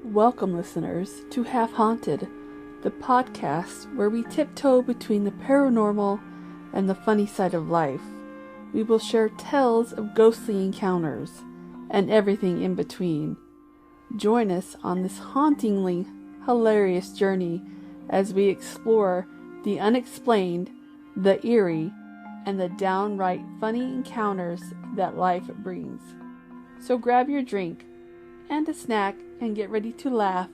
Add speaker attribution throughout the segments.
Speaker 1: Welcome, listeners, to Half Haunted, the podcast where we tiptoe between the paranormal and the funny side of life. We will share tales of ghostly encounters and everything in between. Join us on this hauntingly hilarious journey as we explore the unexplained, the eerie, and the downright funny encounters that life brings. So grab your drink and a snack and get ready to laugh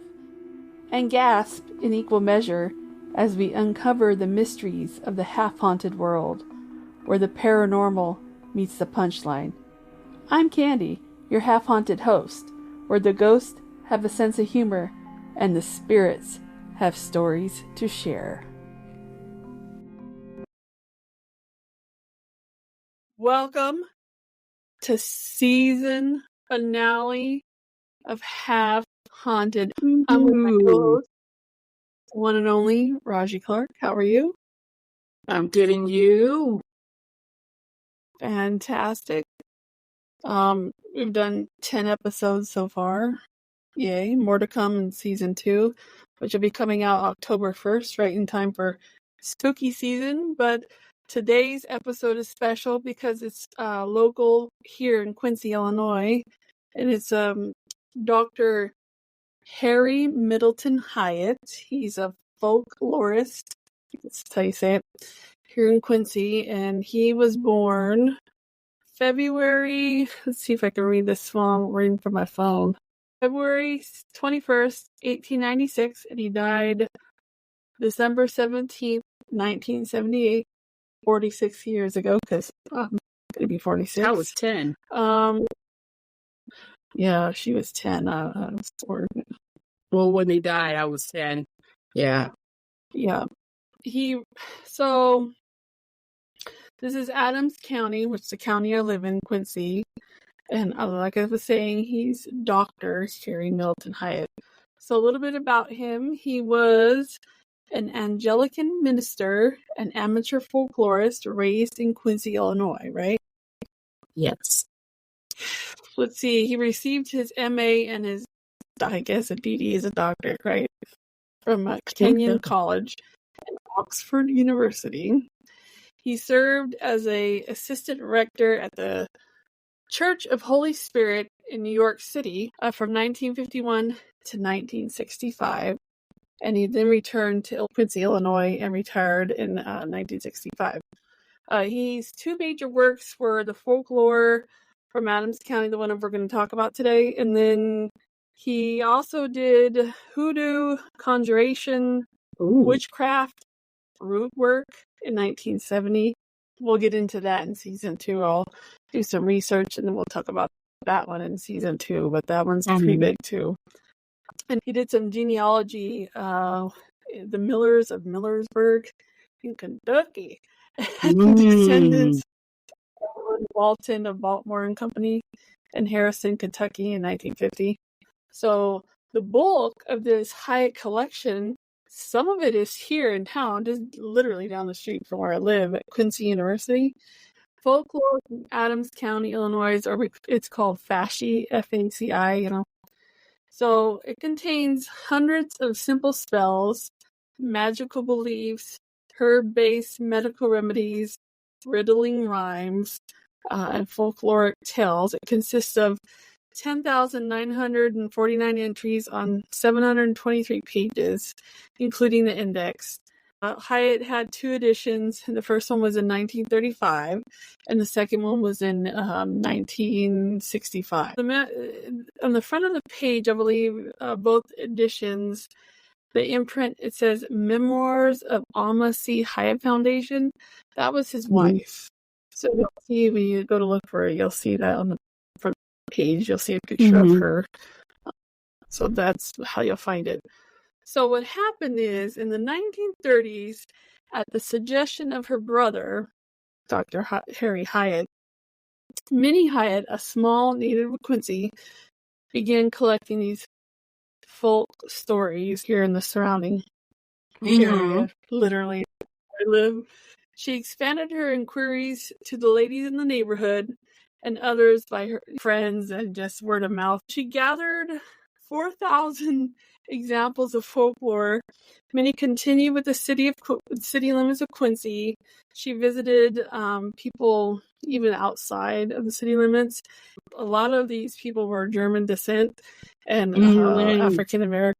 Speaker 1: and gasp in equal measure as we uncover the mysteries of the half-haunted world, where the paranormal meets the punchline. I'm Candy, your half-haunted host, where the ghosts have a sense of humor and the spirits have stories to share. Welcome to season finale of Half Haunted. I'm with my co-host, one and only Raji Clark. How are you?
Speaker 2: I'm getting you.
Speaker 1: Fantastic. We've done 10 episodes so far. Yay. More to come in season 2, which will be coming out October 1st, right in time for spooky season. But today's episode is special because it's local here in Quincy, Illinois. And it's Dr. HARRY Middleton HYATT. He's a folklorist, that's how you say it, here in Quincy. And he was born February, let's see if I can read this while I'm reading from my phone. February 21st, 1896, and he died December 17th, 1978, 46 years ago, because I'm going to be 46.
Speaker 2: I was 10.
Speaker 1: Yeah, she was 10. I was 4.
Speaker 2: Well, when he died, I was 10. Yeah.
Speaker 1: Yeah. So, this is Adams County, which is the county I live in, Quincy. And like I was saying, he's Dr. HARRY Middleton HYATT. So a little bit about him. He was an Anglican minister, an amateur folklorist raised in Quincy, Illinois, right?
Speaker 2: Yes.
Speaker 1: Let's see. He received his MA and his, I guess, a DD as a doctorate, right? From Kenyon College and Oxford University. He served as an assistant rector at the Church of Holy Spirit in New York City from 1951 to 1965, and he then returned to Quincy, Illinois, and retired in 1965. His two major works were the Folklore from Adams County, the one we're going to talk about today, and then he also did hoodoo, conjuration, witchcraft, root work in 1970. We'll get into that in season 2. I'll do some research and then we'll talk about that one in season 2, but that one's pretty big too. And he did some genealogy, the Millers of Millersburg in Kentucky, descendants of Walton of Baltimore and Company, and Harrison, Kentucky in 1950. So the bulk of this HYATT collection, some of it is here in town, just literally down the street from where I live at Quincy University. Folklore from Adams County, Illinois, or it's called FACI, F-A-C-I, So it contains hundreds of simple spells, magical beliefs, herb-based medical remedies, riddling rhymes, and folkloric tales. It consists of 10,949 entries on 723 pages, including the index. HYATT had 2 editions. The first one was in 1935, and the second one was in 1965. On the front of the page, I believe, both editions, the imprint, it says Memoirs of Alma C. HYATT Foundation. That was his wife. So you'll see when you go to look for it, you'll see that on the front page. You'll see a picture of her. So that's how you'll find it. So what happened is, in the 1930s, at the suggestion of her brother, Dr. Harry HYATT, Minnie HYATT, a small native of Quincy, began collecting these folk stories here in the surrounding area, literally where I live. She expanded her inquiries to the ladies in the neighborhood and others by her friends and just word of mouth. She gathered 4,000 examples of folklore. Many continue with the city limits of Quincy. She visited people even outside of the city limits. A lot of these people were German descent and African American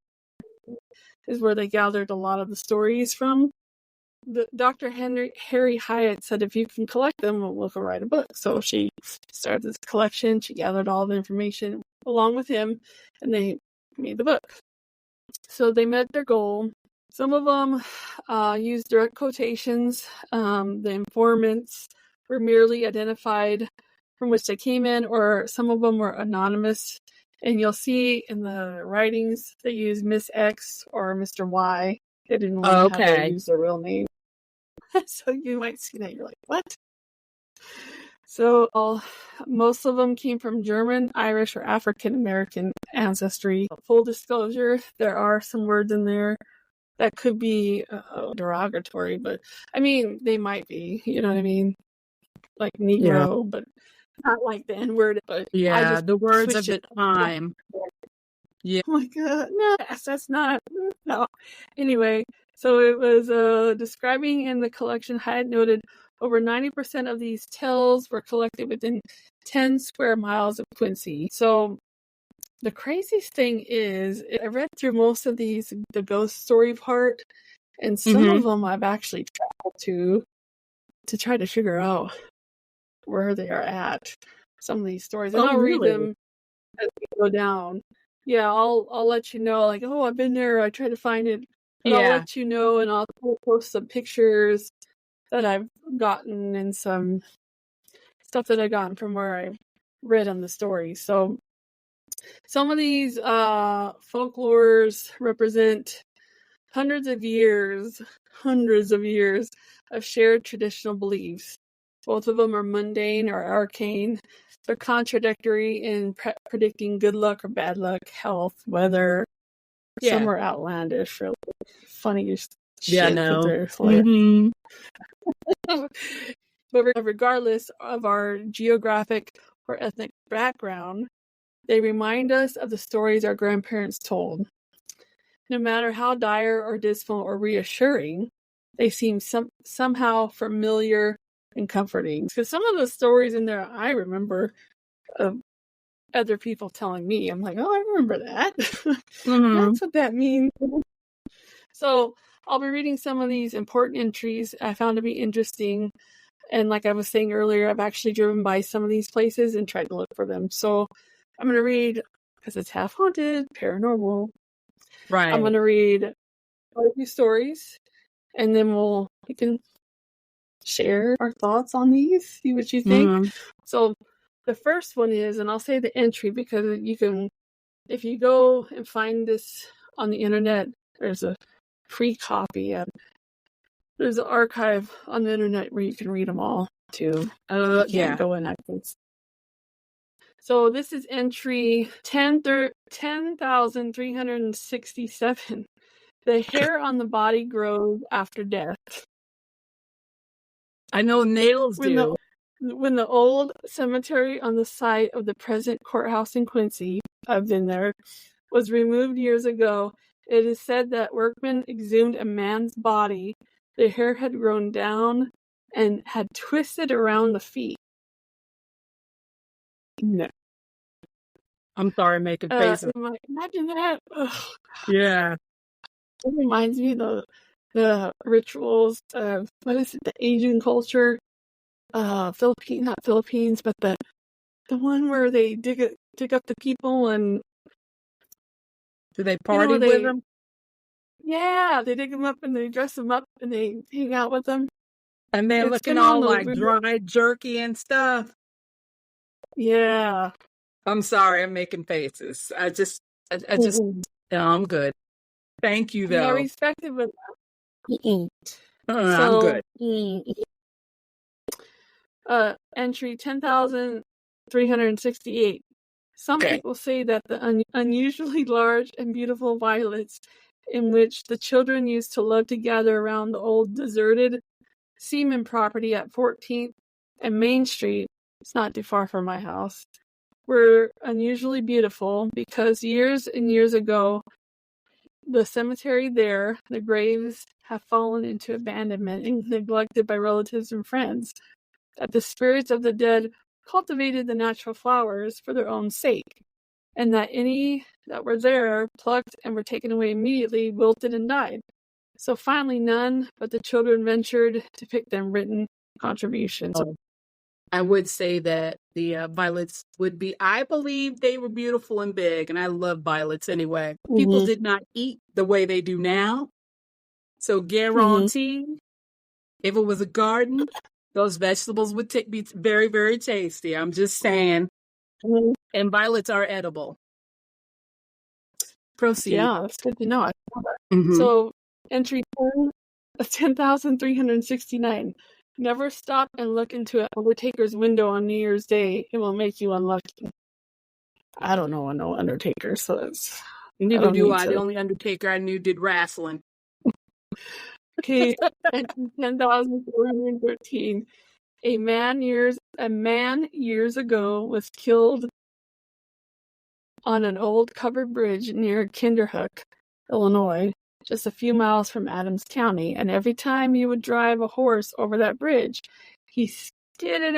Speaker 1: is where they gathered a lot of the stories from. Dr. Harry Hyatt said, if you can collect them, we'll write a book. So she started this collection. She gathered all the information along with him, and they made the book. So they met their goal. Some of them used direct quotations. The informants were merely identified from which they came in, or some of them were anonymous. And you'll see in the writings they use Miss X or Mr. Y. They didn't want to have to use their real name. So you might see that. You're like, what? So most of them came from German, Irish, or African American ancestry. Full disclosure, there are some words in there that could be derogatory, but I mean, they might be, you know what I mean? Like Negro, but not like the N-word. But
Speaker 2: yeah, the words of the time.
Speaker 1: Yeah. Oh my God. No, that's not. No. Anyway, so it was describing in the collection, Hyatt noted over 90% of these tales were collected within 10 square miles of Quincy. So the craziest thing is, I read through most of these, the ghost story part, and some of them I've actually traveled to try to figure out where they are at. Some of these stories. And I'll read them as we go down. Yeah, I'll let you know, like, oh, I've been there, I tried to find it. But I'll let you know, and I'll post some pictures that I've gotten and some stuff that I've gotten from where I read on the stories. So some of these folklores represent hundreds of years of shared traditional beliefs. Both of them are mundane or arcane. They're contradictory in predicting good luck or bad luck, health, weather. Some are outlandish, really funny shit.
Speaker 2: Yeah, no.
Speaker 1: But regardless of our geographic or ethnic background, they remind us of the stories our grandparents told. No matter how dire or dismal or reassuring, they seem somehow familiar and comforting. Because some of the stories in there I remember of other people telling me. I'm like, oh, I remember that. That's what that means. So I'll be reading some of these important entries I found to be interesting. And like I was saying earlier, I've actually driven by some of these places and tried to look for them. So I'm going to read, because it's half haunted, paranormal.
Speaker 2: Right.
Speaker 1: I'm going to read a few stories, and then we can share our thoughts on these, see what you think. So the first one is, and I'll say the entry because you can, if you go and find this on the internet, there's a free copy. There's an archive on the internet where you can read them all too. Go in afterwards. So this is entry 10,367. The hair on the body grows after death.
Speaker 2: I know nails do.
Speaker 1: When the old cemetery on the site of the present courthouse in Quincy, I've been there, was removed years ago, it is said that workmen exhumed a man's body. The hair had grown down and had twisted around the feet. No.
Speaker 2: I'm sorry, making faces.
Speaker 1: Imagine that. Ugh.
Speaker 2: Yeah.
Speaker 1: It reminds me of the rituals of, what is it, the Asian culture? Not Philippines, but the one where they dig up the people and
Speaker 2: do they party with them?
Speaker 1: Yeah, they dig them up and they dress them up and they hang out with them.
Speaker 2: And they're looking all like dry jerky and stuff.
Speaker 1: Yeah.
Speaker 2: I'm sorry, I'm making faces. I just, no, I'm good. Thank you, though.
Speaker 1: Yeah, respective of that.
Speaker 2: I'm good.
Speaker 1: Entry 10,368. Some people say that the unusually large and beautiful violets in which the children used to love to gather around the old deserted Seaman property at 14th and Main Street, it's not too far from my house, were unusually beautiful because years and years ago, the cemetery there, the graves have fallen into abandonment and neglected by relatives and friends. That the spirits of the dead cultivated the natural flowers for their own sake, and that any that were there, plucked and were taken away immediately, wilted and died. So finally, none but the children ventured to pick them written contributions.
Speaker 2: I would say that the violets would be, I believe they were beautiful and big, and I love violets anyway. People did not eat the way they do now. So guarantee, if it was a garden, those vegetables would be very, very tasty. I'm just saying. And violets are edible. Proceed.
Speaker 1: Yeah, that's good to know. I know that. So, entry 10,369. Never stop and look into an undertaker's window on New Year's Day. It will make you unlucky. I don't know no undertaker, so that's...
Speaker 2: Neither do I. The only undertaker I knew did wrestling.
Speaker 1: Okay, 10,413. A man years ago was killed on an old covered bridge near Kinderhook, Illinois, just a few miles from Adams County, and every time he would drive a horse over that bridge, he skidded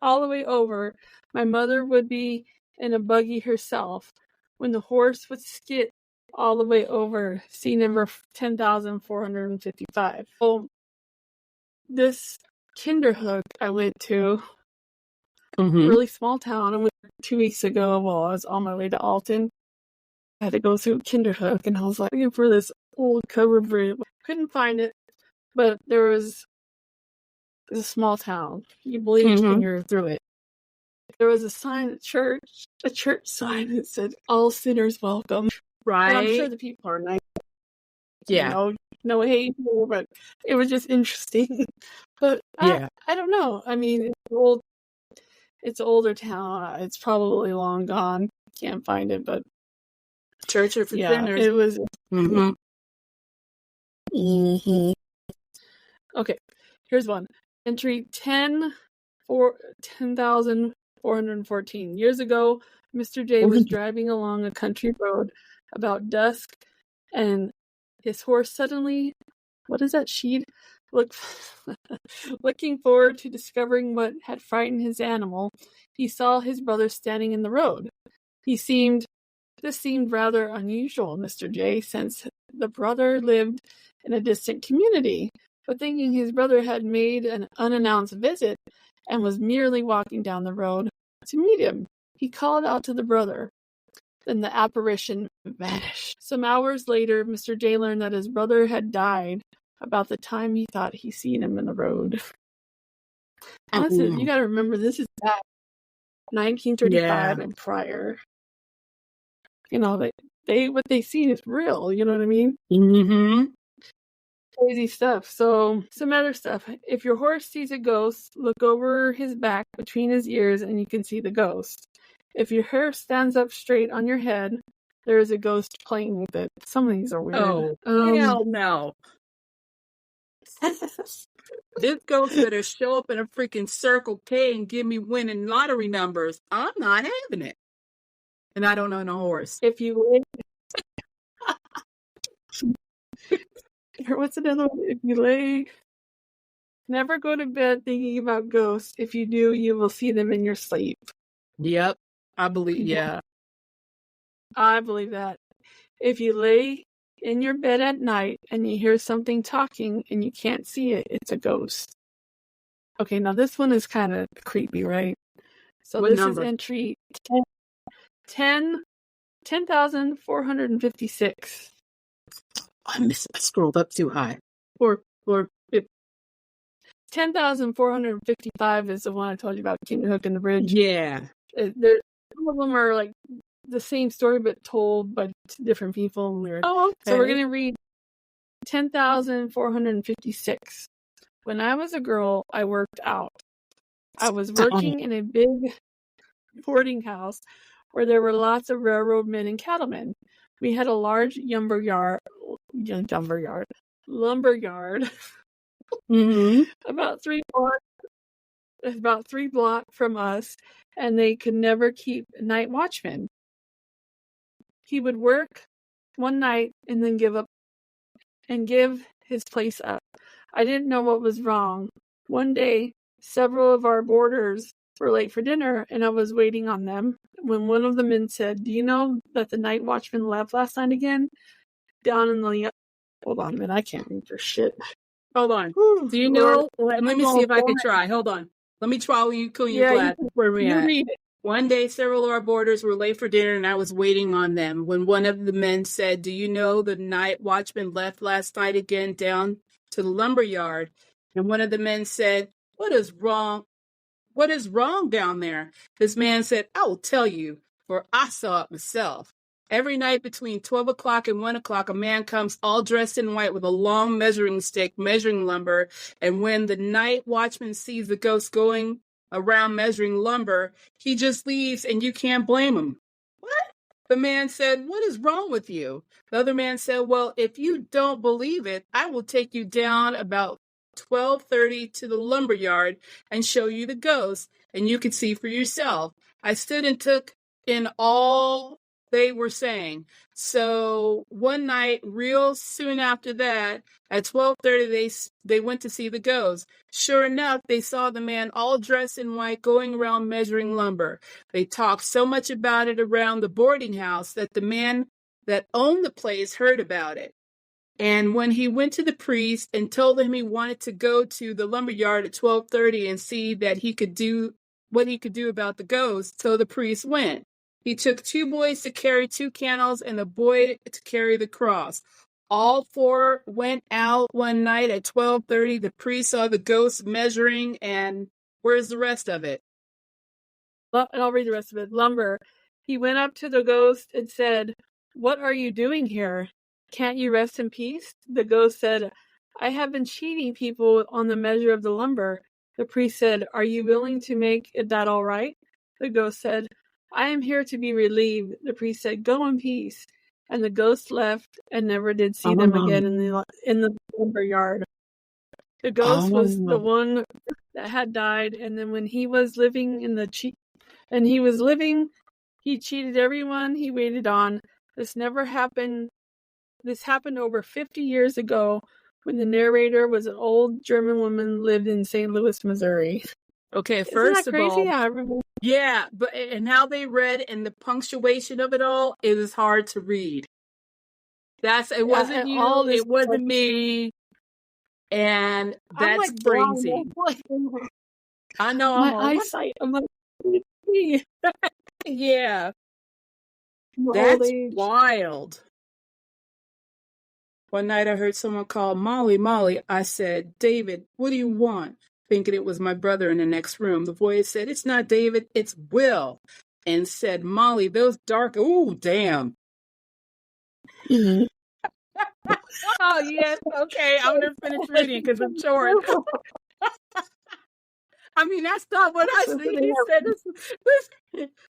Speaker 1: all the way over. My mother would be in a buggy herself when the horse would skid all the way over. See number 10,455. So this Kinderhook I went to, really small town. I went 2 weeks ago while I was on my way to Alton. I had to go through Kinderhook, and I was like looking for this old covered bridge. Couldn't find it, but there was a small town. You believed when you're through it. There was a sign at church, a church sign that said, "All sinners welcome."
Speaker 2: Right.
Speaker 1: And I'm sure the people are nice.
Speaker 2: Yeah.
Speaker 1: No hate here, but it was just interesting. But I don't know. I mean, it's an older town. It's probably long gone. Can't find it, but
Speaker 2: church for sinners.
Speaker 1: It was. Okay, here's one. Entry 10,414. Years ago, Mr. J was driving along a country road about dusk, and his horse suddenly, what is that sheet? Looking forward to discovering what had frightened his animal, he saw his brother standing in the road. This seemed rather unusual, Mr. J, since the brother lived in a distant community. But thinking his brother had made an unannounced visit and was merely walking down the road to meet him, he called out to the brother. Then the apparition vanished. Some hours later, Mr. J learned that his brother had died about the time he thought he seen him in the road. Listen, you gotta remember, this is back 1935 and prior. You know, what they seen is real, you know what I mean? Crazy stuff. So, some other stuff. If your horse sees a ghost, look over his back between his ears and you can see the ghost. If your hair stands up straight on your head, there is a ghost playing with it. Some of these are weird.
Speaker 2: Oh, hell no. This ghost better show up in a freaking Circle K and give me winning lottery numbers. I'm not having it. And I don't own a horse.
Speaker 1: If you what's another one? If you lay, never go to bed thinking about ghosts. If you do, you will see them in your sleep.
Speaker 2: Yep. I believe
Speaker 1: I believe that. If you lay in your bed at night and you hear something talking and you can't see it, it's a ghost. Okay, now this one is kind of creepy, right? So what this number? Is entry 10,456.
Speaker 2: I scrolled up too high.
Speaker 1: Or 10,455 is the one I told you about, Kinderhook and the Bridge.
Speaker 2: Yeah.
Speaker 1: Some of them are like the same story, but told by different people.
Speaker 2: Oh, okay.
Speaker 1: So we're going to read 10,456. When I was a girl, I worked out. I was working in a big boarding house where there were lots of railroad men and cattlemen. We had a large lumber yard. About 3 about 3 blocks from us, and they could never keep a night watchman. He would work one night and then give his place up. I didn't know what was wrong. One day, several of our boarders were late for dinner, and I was waiting on them when one of the men said, "Do you know that the night watchman left last night again? Down in the..." Hold on a minute, I can't read for shit.
Speaker 2: Hold on. Do you know? Let me see if I can try. Hold on. Let me try when you where we at.
Speaker 1: Read it.
Speaker 2: One day, several of our boarders were late for dinner, and I was waiting on them when one of the men said, "Do you know the night watchman left last night again down to the lumber yard?" And one of the men said, "What is wrong? What is wrong down there?" This man said, "I will tell you, for I saw it myself. Every night between 12 o'clock and 1 o'clock, a man comes all dressed in white with a long measuring stick, measuring lumber. And when the night watchman sees the ghost going around measuring lumber, he just leaves, and you can't blame him." What? The man said, "What is wrong with you?" The other man said, "Well, if you don't believe it, I will take you down about 12:30 to the lumber yard and show you the ghost, and you can see for yourself." I stood and took in all they were saying. So one night, real soon after that, at 12:30, they went to see the ghost. Sure enough, they saw the man all dressed in white going around measuring lumber. They talked so much about it around the boarding house that the man that owned the place heard about it. And when he went to the priest and told him he wanted to go to the lumber yard at 12:30 and see that he could do what he could do about the ghost, so the priest went. He took 2 boys to carry 2 candles and a boy to carry the cross. All 4 went out one night at 12:30. The priest saw the ghost measuring, and where's the rest of it?
Speaker 1: I'll read the rest of it. Lumber. He went up to the ghost and said, "What are you doing here? Can't you rest in peace?" The ghost said, "I have been cheating people on the measure of the lumber." The priest said, "Are you willing to make that all right?" The ghost said, "I am here to be relieved." The priest said, "Go in peace." And the ghost left and never did see them again in the lumber yard. The ghost was the one that had died, and then when he was living he cheated everyone he waited on. This never happened. This happened over 50 years ago when the narrator was an old German woman lived in St. Louis, Missouri.
Speaker 2: Okay,
Speaker 1: Isn't
Speaker 2: first
Speaker 1: that
Speaker 2: of all,
Speaker 1: crazy? I remember.
Speaker 2: yeah, but and how they read and the punctuation of it all, it is hard to read. It wasn't you, it wasn't me, and that's crazy. I know.
Speaker 1: My eyesight. I'm like,
Speaker 2: yeah, that's wild. One night I heard someone call Molly, Molly. I said, "David, what do you want?" Thinking it was my brother in the next room. The voice said, "It's not David, it's Will." And said, "Molly, those dark..." Ooh, damn.
Speaker 1: Mm-hmm.
Speaker 2: Oh, yes. Okay, I'm going to finish reading because I'm short. I mean, that's not what I said. He said this,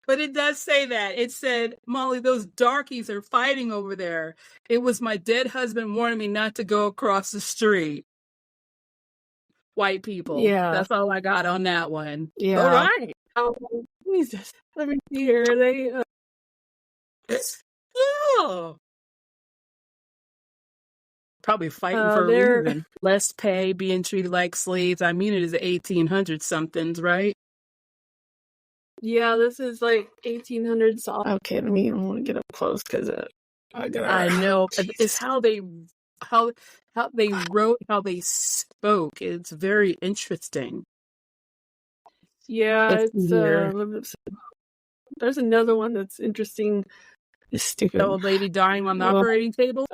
Speaker 2: but it does say that. It said, "Molly, those darkies are fighting over there. It was my dead husband warning me not to go across the street." White people.
Speaker 1: Yeah.
Speaker 2: That's all I got on that one.
Speaker 1: Yeah.
Speaker 2: All right.
Speaker 1: Oh, Jesus. Let me see here. They.
Speaker 2: Oh. Probably fighting for a reason. Less pay, being treated like slaves. I mean, it is 1800 somethings, right?
Speaker 1: Yeah, this is like 1800s. Okay, I want to get up close because
Speaker 2: I know. It's how they wrote, how they spoke. It's very interesting.
Speaker 1: Yeah, there's another one that's interesting. It's stupid.
Speaker 2: The old lady dying on the operating table.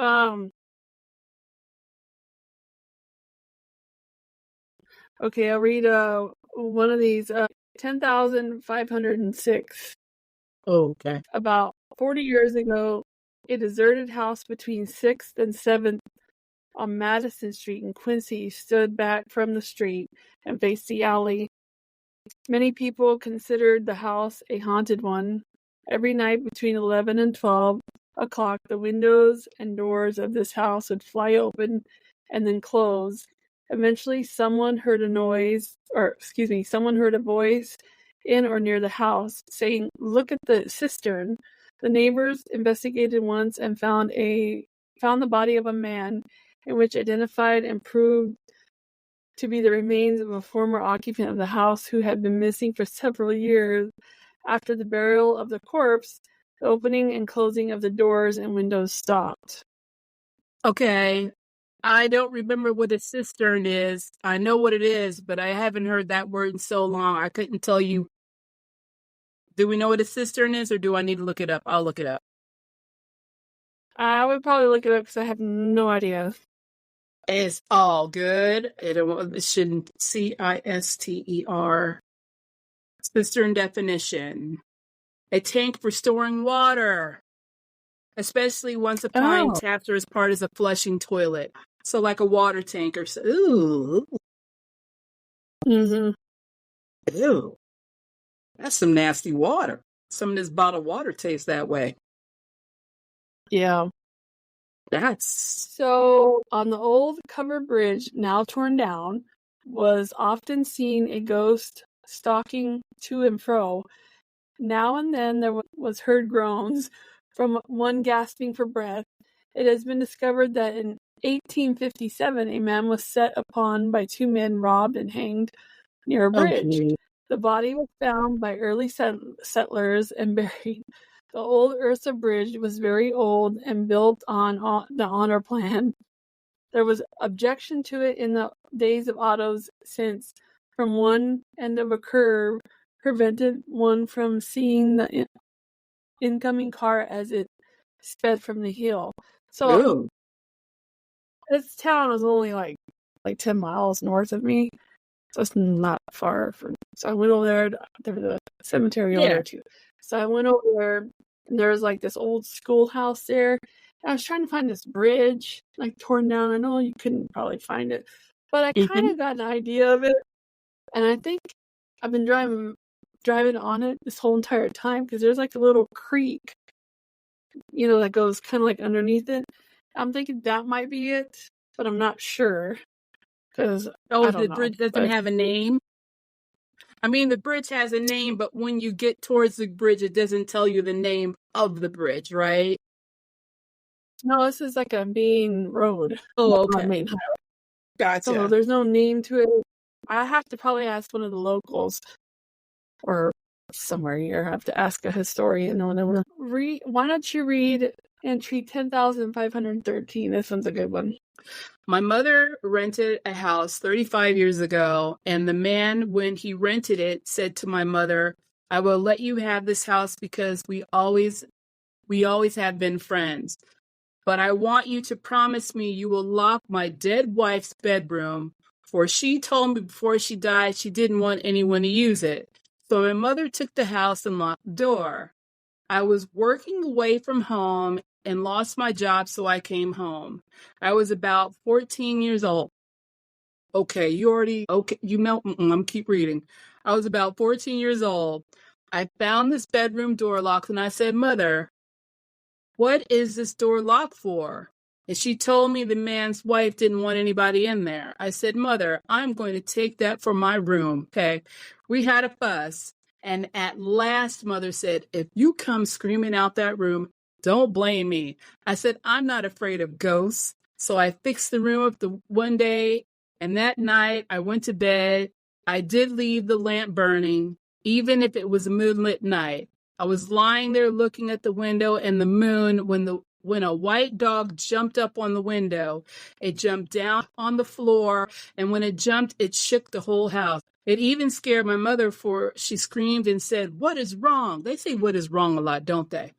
Speaker 1: Okay, I'll read one of these. 10,506.
Speaker 2: Oh, okay.
Speaker 1: About 40 years ago, a deserted house between 6th and 7th on Madison Street in Quincy stood back from the street and faced the alley. Many people considered the house a haunted one. Every night between 11 and 12 o'clock, the windows and doors of this house would fly open and then close, Eventually, someone heard a voice in or near the house saying, "Look at the cistern." The neighbors investigated once and found the body of a man, in which identified and proved to be the remains of a former occupant of the house who had been missing for several years. After the burial of the corpse, the opening and closing of the doors and windows stopped.
Speaker 2: Okay. I don't remember what a cistern is. I know what it is, but I haven't heard that word in so long. I couldn't tell you. Do we know what a cistern is, or do I need to look it up? I'll look it up.
Speaker 1: I would probably look it up because I have no idea.
Speaker 2: It's all good. It shouldn't. Cister. Cistern definition: a tank for storing water, especially once applying taps or as part of a flushing toilet. So like a water tank or so. Ooh.
Speaker 1: Mm-hmm.
Speaker 2: Ew. That's some nasty water. Some of this bottled water tastes that way.
Speaker 1: Yeah. So on the old covered bridge, now torn down, was often seen a ghost stalking to and fro. Now and then there was heard groans from one gasping for breath. It has been discovered that in 1857 a man was set upon by two men, robbed and hanged near a bridge. Okay. The body was found by early settlers and buried. The old Ursa Bridge was very old and built on the honor plan. There was objection to it in the days of Otto's, since from one end of a curve prevented one from seeing the incoming car as it sped from the hill. So this town was only like 10 miles north of me. So it's not far from. So I went over there. There was a cemetery over there too. So I went over there, and there was like this old schoolhouse there. And I was trying to find this bridge, like torn down. I know you couldn't probably find it, but I kind of got an idea of it. And I think I've been driving on it this whole entire time, because there's like a little creek, that goes kind of like underneath it. I'm thinking that might be it, but I'm not sure. Because
Speaker 2: the bridge doesn't have a name. I mean, the bridge has a name, but when you get towards the bridge, it doesn't tell you the name of the bridge, right?
Speaker 1: No, this is like a main road.
Speaker 2: Oh, okay.
Speaker 1: Main highway.
Speaker 2: Gotcha.
Speaker 1: So there's no name to it. I have to probably ask one of the locals, or somewhere here. I have to ask a historian. Why don't you read entry 10,513? This one's a good one.
Speaker 2: My mother rented a house 35 years ago, and the man, when he rented it, said to my mother, "I will let you have this house because we always have been friends. But I want you to promise me you will lock my dead wife's bedroom, for she told me before she died she didn't want anyone to use it." So my mother took the house and locked the door. I was working away from home and lost my job, so I came home. I was about 14 years old. I'm keep reading. I was about 14 years old. I found this bedroom door locked, and I said, "Mother, what is this door locked for?" And she told me the man's wife didn't want anybody in there. I said, "Mother, I'm going to take that for my room." Okay. We had a fuss. And at last, Mother said, "If you come screaming out that room, don't blame me." I said, "I'm not afraid of ghosts." So I fixed the room up the one day, and that night I went to bed. I did leave the lamp burning, even if it was a moonlit night. I was lying there looking at the window and the moon when a white dog jumped up on the window. It jumped down on the floor, and when it jumped, it shook the whole house. It even scared my mother, for she screamed and said, "What is wrong?" They say "what is wrong" a lot, don't they?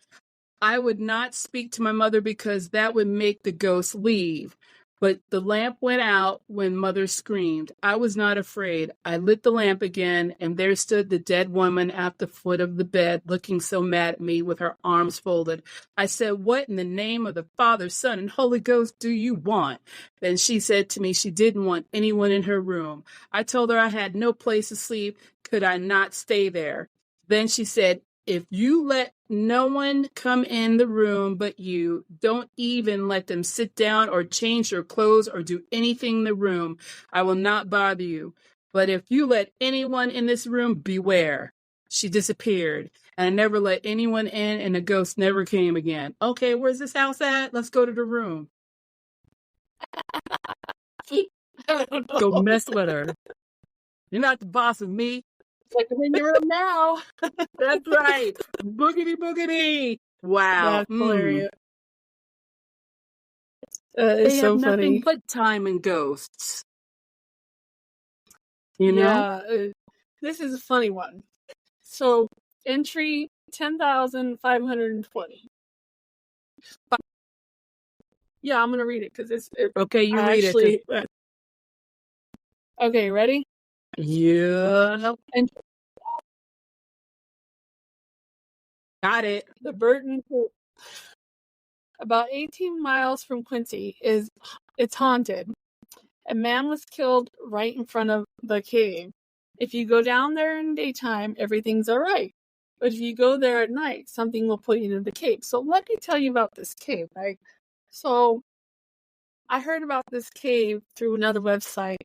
Speaker 2: I would not speak to my mother because that would make the ghost leave. But the lamp went out when Mother screamed. I was not afraid. I lit the lamp again, and there stood the dead woman at the foot of the bed, looking so mad at me with her arms folded. I said, "What in the name of the Father, Son, and Holy Ghost do you want?" Then she said to me she didn't want anyone in her room. I told her I had no place to sleep. Could I not stay there? Then she said, "If you let no one come in the room but you. Don't even let them sit down or change their clothes or do anything in the room. I will not bother you. But if you let anyone in this room, beware. She disappeared, and I never let anyone in, and the ghost never came again. Okay, where's this house at? Let's go to the room.
Speaker 1: I don't know.
Speaker 2: Go mess with her. You're not the boss of me.
Speaker 1: It's like I'm in your room now.
Speaker 2: That's right. Boogity boogity. Wow.
Speaker 1: That's hilarious.
Speaker 2: They
Speaker 1: It's so
Speaker 2: have nothing
Speaker 1: funny.
Speaker 2: but time and ghosts. You know?
Speaker 1: Yeah, this is a funny one. So, entry 10,520. Yeah, I'm going to read it because it's...
Speaker 2: Okay, you read
Speaker 1: actually,
Speaker 2: it.
Speaker 1: Okay, ready?
Speaker 2: Yeah. Got it.
Speaker 1: The Burton... About 18 miles from Quincy it's haunted. A man was killed right in front of the cave. If you go down there in daytime, everything's all right. But if you go there at night, something will put you into the cave. So let me tell you about this cave, right? So I heard about this cave through another website.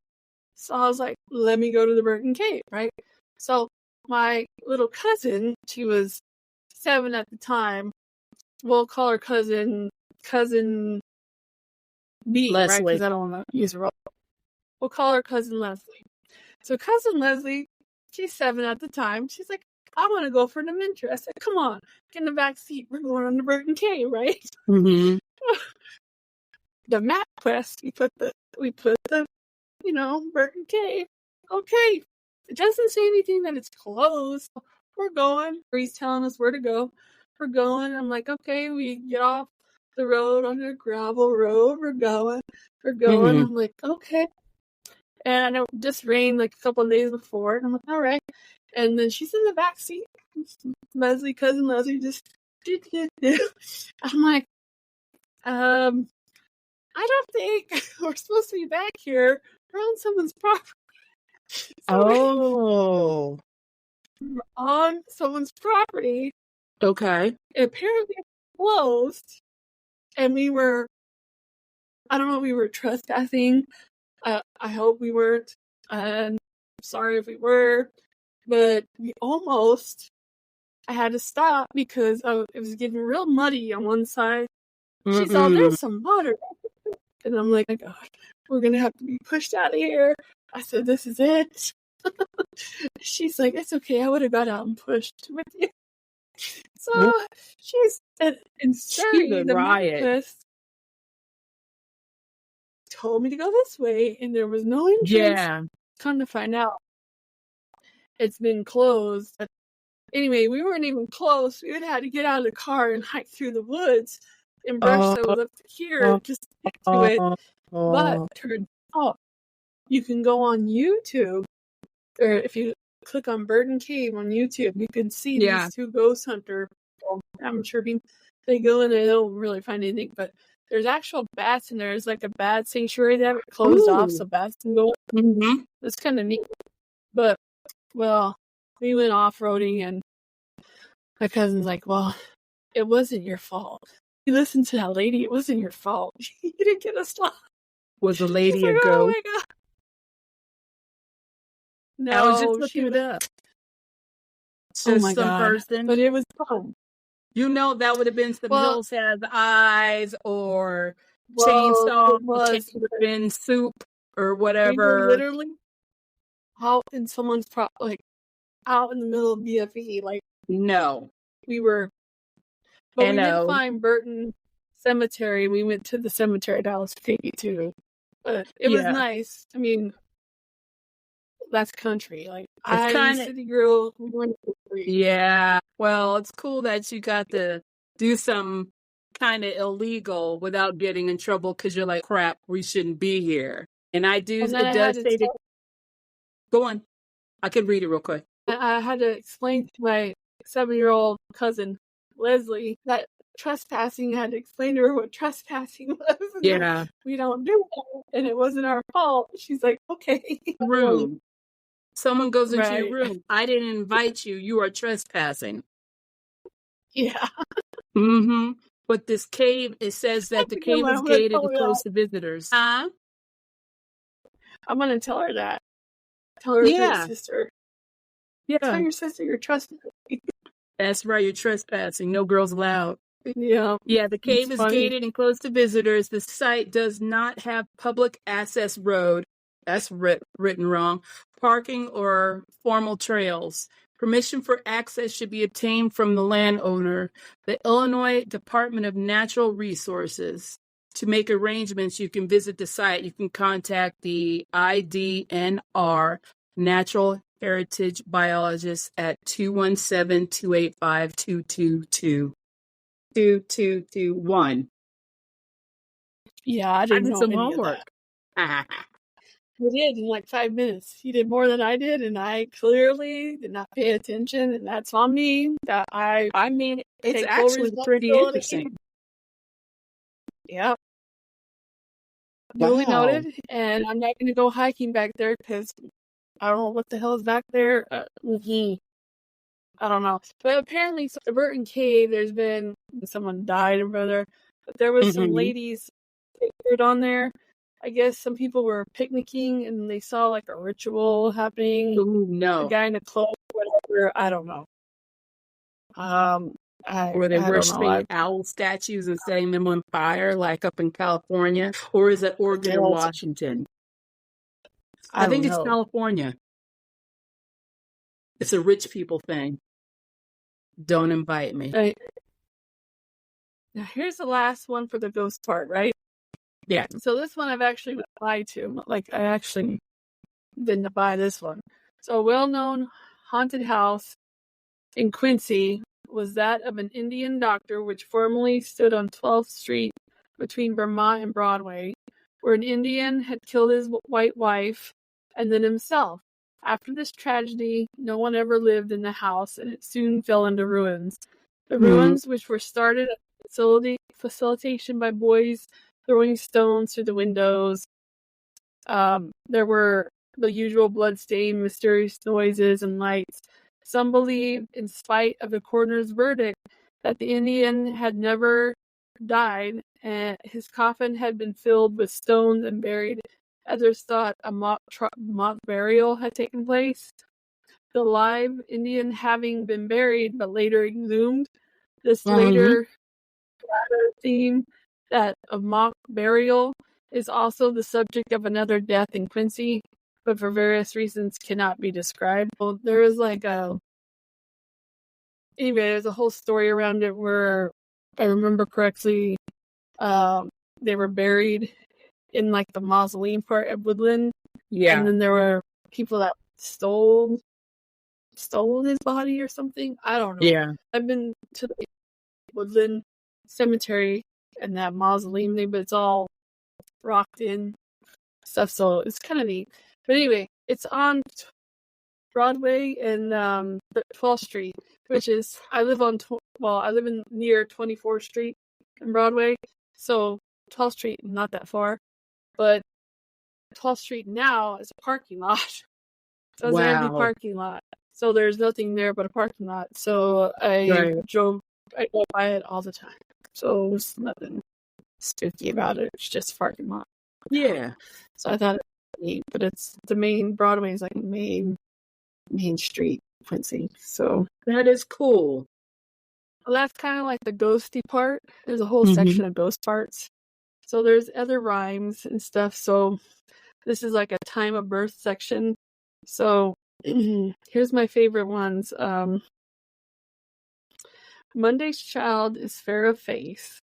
Speaker 1: So I was like, let me go to the Burton Cave, right? So my little cousin, she was 7 at the time. We'll call her cousin B,
Speaker 2: Leslie.
Speaker 1: right? Because I don't want to use her. We'll call her cousin Leslie. So cousin Leslie, she's 7 at the time. She's like, I want to go for an adventure. I said, come on, get in the back seat. We're going on the Burton Cave, right?
Speaker 2: Mm-hmm.
Speaker 1: The map quest, we put the Burton Cave. Okay. It doesn't say anything that it's closed. We're going. He's telling us where to go. We're going. I'm like, okay, we get off the road on a gravel road. We're going.
Speaker 2: Mm-hmm.
Speaker 1: I'm like, okay. And I know it just rained like a couple of days before. And I'm like, all right. And then she's in the back seat. Cousin Leslie just I'm like, I don't think we're supposed to be back here. We're on someone's property.
Speaker 2: Oh.
Speaker 1: We're on someone's property.
Speaker 2: Okay.
Speaker 1: It apparently closed. And we were trespassing. I hope we weren't. I'm sorry if we were. But I had to stop because it was getting real muddy on one side. She saw there's some water. And I'm like, oh my God, we're going to have to be pushed out of here. I said, this is it. She's like, it's okay. I would have got out and pushed with you. So she's in Surrey, the Marquess told me to go this way, and there was no entrance.
Speaker 2: Yeah.
Speaker 1: Come to find out, it's been closed. Anyway, we weren't even close. We would have had to get out of the car and hike through the woods and brush that was up to here just to get to it. But it turned out you can go on YouTube, or if you click on Burton Cave on YouTube, you can see these two ghost hunter amateur beings. They go in and they don't really find anything, but there's actual bats in there. There's like a bat sanctuary that closed off so bats can go in.
Speaker 2: Mm-hmm.
Speaker 1: It's kind of neat. But, well, we went off-roading and my cousin's like, well, it wasn't your fault. You listened to that lady. It wasn't your fault. You didn't get us lost.
Speaker 2: Was the lady
Speaker 1: like,
Speaker 2: a ghost?
Speaker 1: Oh my God. No,
Speaker 2: I was just looking it up.
Speaker 1: Oh my God.
Speaker 2: Person.
Speaker 1: But it was fun.
Speaker 2: You know, that would have been some Hills Has Eyes or Chainsaw, would have been Soup or whatever.
Speaker 1: We were literally out in someone's out in the middle of BFE. Like,
Speaker 2: no.
Speaker 1: We were, but we did find Burton Cemetery. We went to the cemetery that was creepy too. But it was nice. I mean, that's country. Like, I'm a city girl.
Speaker 2: Yeah. Well, it's cool that you got to do something kind of illegal without getting in trouble because you're like, crap, we shouldn't be here. And it does say that. Go on. I can read it real quick.
Speaker 1: I had to explain to my 7-year-old cousin, Leslie, that trespassing. I had to explain to her what trespassing was.
Speaker 2: Yeah.
Speaker 1: We don't do that. And it wasn't our fault. She's like, okay.
Speaker 2: Room. Someone goes into your room. I didn't invite you. You are trespassing.
Speaker 1: Yeah.
Speaker 2: Mm-hmm. But this cave, it says that the cave is gated and closed to visitors. Huh?
Speaker 1: I'm going to tell her that. Tell her your sister.
Speaker 2: Yeah.
Speaker 1: Tell your sister you're trusting.
Speaker 2: That's right. You're trespassing. No girls allowed.
Speaker 1: Yeah.
Speaker 2: Yeah, the cave is gated and closed to visitors. The site does not have public access road. That's written wrong. Parking or formal trails. Permission for access should be obtained from the landowner. The Illinois Department of Natural Resources. To make arrangements, you can visit the site. You can contact the IDNR, Natural Heritage Biologist, at 217-285-222. 2221.
Speaker 1: Yeah, I didn't
Speaker 2: did
Speaker 1: know
Speaker 2: some
Speaker 1: any
Speaker 2: homework.
Speaker 1: of that. You did in like 5 minutes. You did more than I did, and I clearly did not pay attention, and that's on me. That I
Speaker 2: mean, it's
Speaker 1: take full
Speaker 2: actually pretty interesting.
Speaker 1: Yep. Duly noted, and I'm not going to go hiking back there because I don't know what the hell is back there. I don't know. But apparently, so the Burton Cave, there's been someone died over there, but there was some ladies pictured on there. I guess some people were picnicking and they saw like a ritual happening.
Speaker 2: Ooh, no.
Speaker 1: A guy in a cloak, whatever. I don't know.
Speaker 2: Or they worshiping owl statues and setting them on fire, like up in California, or is it Oregon or Washington? I think it's California. It's a rich people thing. Don't invite me.
Speaker 1: Right. Now here's the last one for the ghost part, right?
Speaker 2: Yeah.
Speaker 1: So this one I've actually applied to. Like I actually didn't buy this one. So a well-known haunted house in Quincy was that of an Indian doctor which formerly stood on 12th Street between Vermont and Broadway, where an Indian had killed his white wife and then himself. After this tragedy, no one ever lived in the house, and it soon fell into ruins. The ruins, which were started at facilitation by boys throwing stones through the windows. There were the usual bloodstained, mysterious noises and lights. Some believe, in spite of the coroner's verdict, that the Indian had never died and his coffin had been filled with stones and buried. Others thought a mock burial had taken place. The live Indian having been buried but later exhumed. This later theme that of mock burial is also the subject of another death in Quincy, but for various reasons cannot be described. Well, there is like there's a whole story around it where, if I remember correctly, they were buried in like the mausoleum part of Woodland. Yeah. And then there were people that stole his body or something. I don't know. Yeah. I've been to the Woodland Cemetery and that mausoleum thing, but it's all rocked in stuff, so it's kind of neat. But anyway, it's on Broadway and 12th Street, which is I live near 24th Street and Broadway, so 12th Street not that far, but 12th Street now is a parking lot. So it's an empty parking lot. So there's nothing there but a parking lot. So I go by it all the time. So there's nothing spooky about it. It's just a parking lot. Yeah. So I thought it was neat, but it's the main Broadway is like main street, Quincy. So
Speaker 2: that is cool.
Speaker 1: Well, that's kind of like the ghosty part. There's a whole section of ghost parts. So there's other rhymes and stuff. So this is like a time of birth section. So here's my favorite ones. Monday's child is fair of face.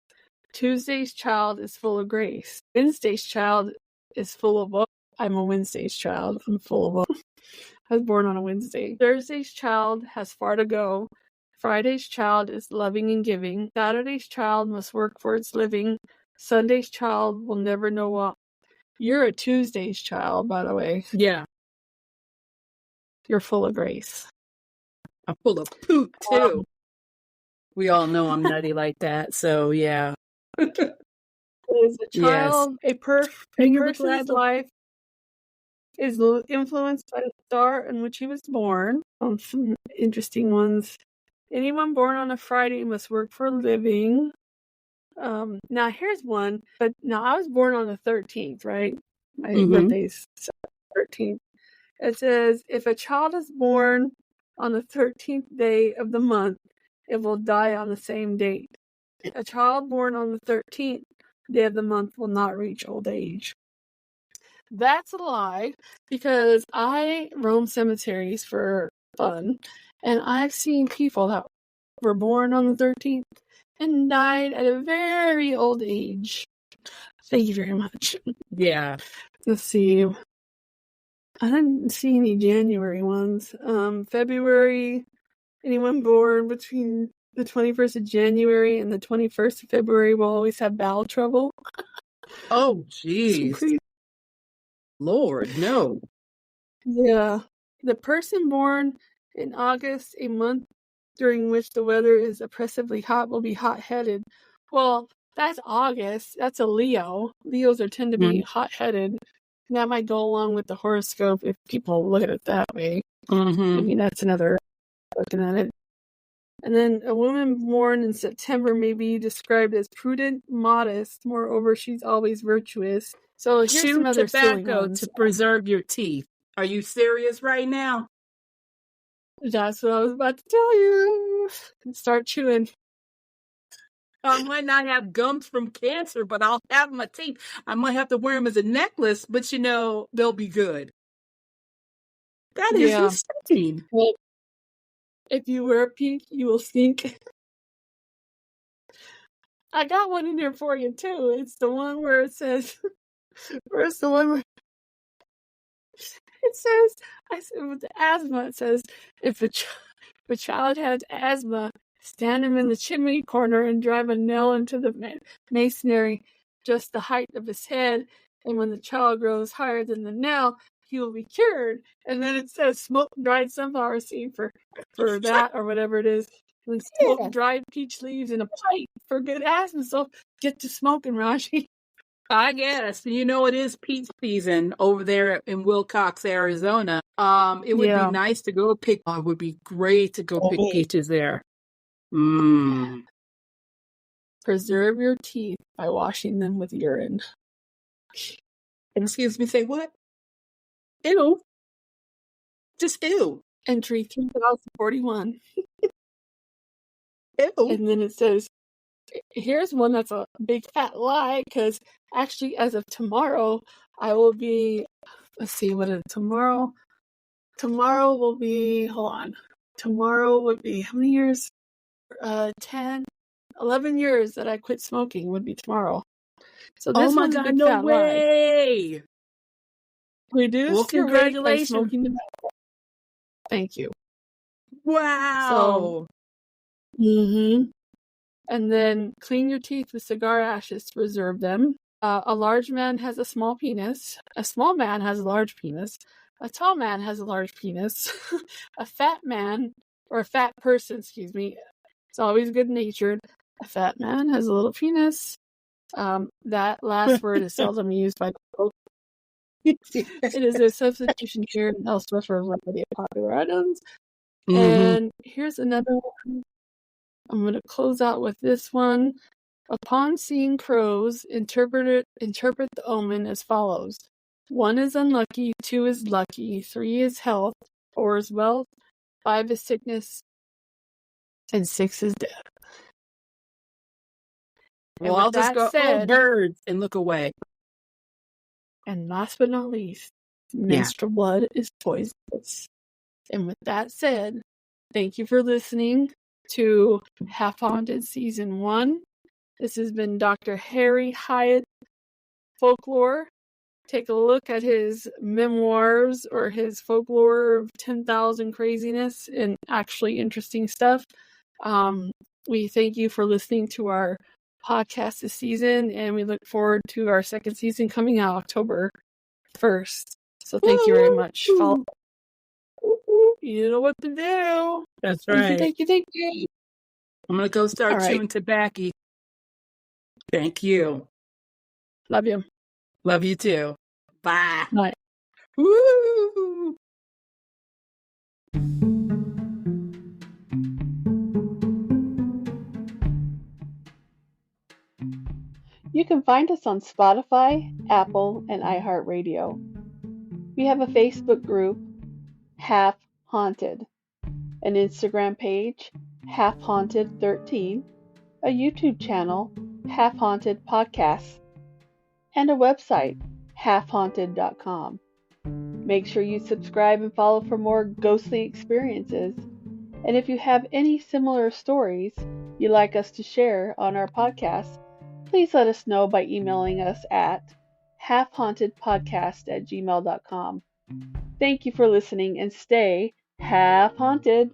Speaker 1: Tuesday's child is full of grace. Wednesday's child is full of love. I'm a Wednesday's child. I'm full of love. I was born on a Wednesday. Thursday's child has far to go. Friday's child is loving and giving. Saturday's child must work for its living. Sunday's child will never know what. You're a Tuesday's child, by the way.
Speaker 2: Yeah.
Speaker 1: You're full of grace.
Speaker 2: I'm full of poop, too. We all know I'm nutty like that, so yeah.
Speaker 1: Is a child, a person's life is influenced by the star in which he was born. Some interesting ones. Anyone born on a Friday must work for a living. Now here's one, but now I was born on the 13th, right? My birthday's 13th. It says, if a child is born on the 13th day of the month, it will die on the same date. A child born on the 13th day of the month will not reach old age. That's a lie, because I roam cemeteries for fun, and I've seen people that were born on the 13th and died at a very old age. Thank you very much.
Speaker 2: Yeah.
Speaker 1: Let's see. I didn't see any January ones. February, anyone born between the 21st of January and the 21st of February will always have bowel trouble.
Speaker 2: Oh, jeez. Lord, no.
Speaker 1: Yeah. The person born in August, a month during which the weather is oppressively hot, will be hot-headed. Well, that's August. That's a Leo. Leos tend to be hot-headed. That might go along with the horoscope if people look at it that way. I mean, that's another looking at it. And then a woman born in September may be described as prudent, modest. Moreover, she's always virtuous. So here's some other silly ones.
Speaker 2: To preserve your teeth. Are you serious right now?
Speaker 1: That's what I was about to tell you. Start chewing.
Speaker 2: I might not have gums from cancer, but I'll have my teeth. I might have to wear them as a necklace, but they'll be good. That is insane.
Speaker 1: Well, if you wear pink, you will stink. I got one in there for you, too. It's the one where it says, where's the one where it says, with the asthma, it says, if a child has asthma, stand him in the chimney corner and drive a nail into the masonry just the height of his head, and when the child grows higher than the nail, he will be cured. And then it says smoke dried sunflower seed for that or whatever it is. And smoke dried peach leaves in a pipe for good asthma. So get to smoking, Raji.
Speaker 2: I guess. It is peach season over there in Wilcox, Arizona. It would be nice to go pick. It would be great to go pick peaches there.
Speaker 1: Preserve your teeth by washing them with urine.
Speaker 2: Excuse me, say what? Ew. Just ew.
Speaker 1: Entry 3041.
Speaker 2: Ew.
Speaker 1: And then it says, here's one that's a big fat lie, because actually as of tomorrow, I will be, let's see, what is it, tomorrow? Tomorrow will be, hold on. Tomorrow would be, how many years? 10, 11 years that I quit smoking would be tomorrow. So this one's a big fat
Speaker 2: way.
Speaker 1: lie. Reduce your rate by smoking tobacco. Thank you.
Speaker 2: Wow.
Speaker 1: So, and then clean your teeth with cigar ashes to preserve them. A large man has a small penis. A small man has a large penis. A tall man has a large penis. A fat man, or a fat person, excuse me, it's always good-natured. A fat man has a little penis. That last word is seldom used by people. It is a substitution here and elsewhere for a variety of popular items. And here's another one. I'm going to close out with this one. Upon seeing crows, interpret the omen as follows. 1 is unlucky, 2 is lucky, 3 is health, 4 is wealth, 5 is sickness, and 6 is death.
Speaker 2: Well, I'll just go, birds, and look away.
Speaker 1: And last but not least, menstrual blood is poisonous. And with that said, thank you for listening to Half Haunted Season 1. This has been Dr. Harry Hyatt, Folklore. Take a look at his memoirs or his folklore of 10,000 craziness and actually interesting stuff. We thank you for listening to our podcast this season, and we look forward to our second season coming out October 1st. So thank you very much. Follow. You know what to do.
Speaker 2: That's right.
Speaker 1: Thank you.
Speaker 2: I'm going to go start chewing tobacco. Thank you.
Speaker 1: Love you.
Speaker 2: Love you too. Bye.
Speaker 1: Bye.
Speaker 2: Woo!
Speaker 1: You can find us on Spotify, Apple, and iHeartRadio. We have a Facebook group, Half Haunted, an Instagram page, Half Haunted 13, a YouTube channel, Half Haunted Podcasts, and a website, halfhaunted.com. Make sure you subscribe and follow for more ghostly experiences. And if you have any similar stories you'd like us to share on our podcast, please let us know by emailing us at halfhauntedpodcast@gmail.com. Thank you for listening and stay half haunted.